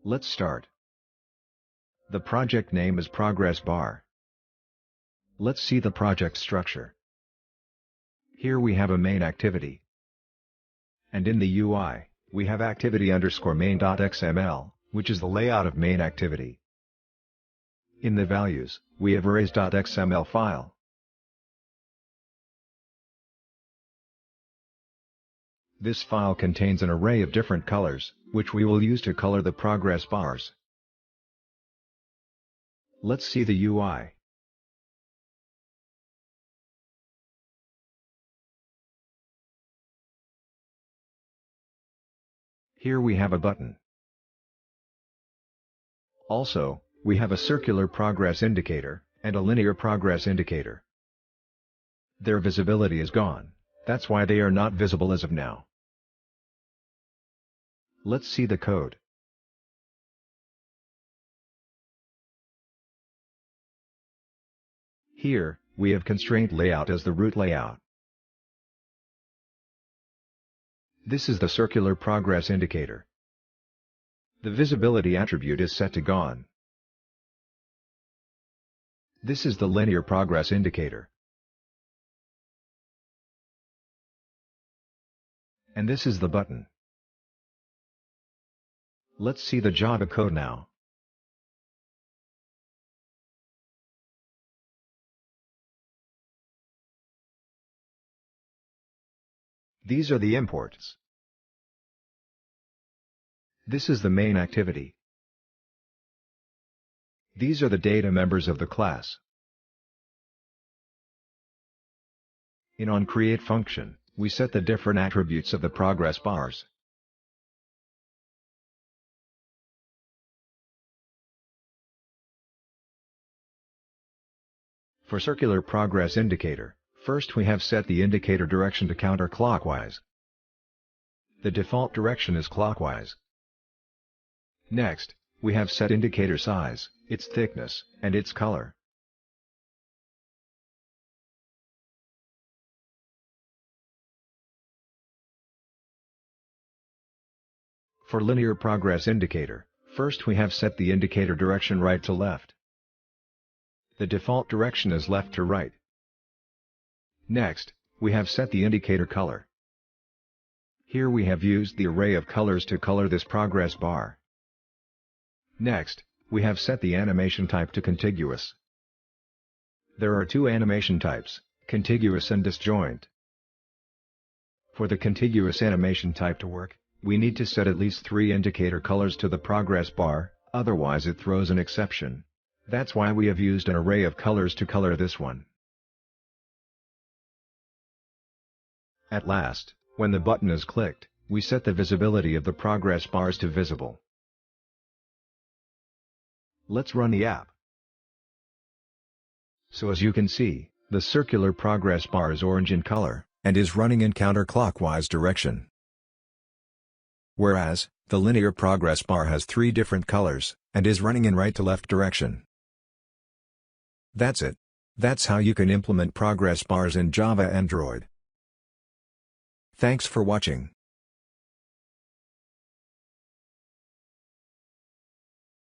Let's start. The project name is Progress Bar. Let's see the project structure. Here we have a main activity. And in the UI, we have activity_main.xml, which is the layout of main activity. In the values, we have arrays.xml file. This file contains an array of different colors, which we will use to color the progress bars. Let's see the UI. Here we have a button. Also, we have a circular progress indicator, and a linear progress indicator. Their visibility is gone, that's why they are not visible as of now. Let's see the code. Here, we have constraint layout as the root layout. This is the circular progress indicator. The visibility attribute is set to gone. This is the linear progress indicator. And this is the button. Let's see the Java code now. These are the imports. This is the main activity. These are the data members of the class. In onCreate function, we set the different attributes of the progress bars. For circular progress indicator, first we have set the indicator direction to counterclockwise. The default direction is clockwise. Next, we have set indicator size, its thickness, and its color. For linear progress indicator, first we have set the indicator direction right to left. The default direction is left to right. Next, we have set the indicator color. Here we have used the array of colors to color this progress bar. Next, we have set the animation type to contiguous. There are two animation types, contiguous and disjoint. For the contiguous animation type to work, we need to set at least 3 indicator colors to the progress bar, otherwise it throws an exception. That's why we have used an array of colors to color this one. At last, when the button is clicked, we set the visibility of the progress bars to visible. Let's run the app. So as you can see, the circular progress bar is orange in color, and is running in counterclockwise direction. Whereas, the linear progress bar has 3 different colors, and is running in right to left direction. That's it. That's how you can implement progress bars in Java Android. Thanks for watching.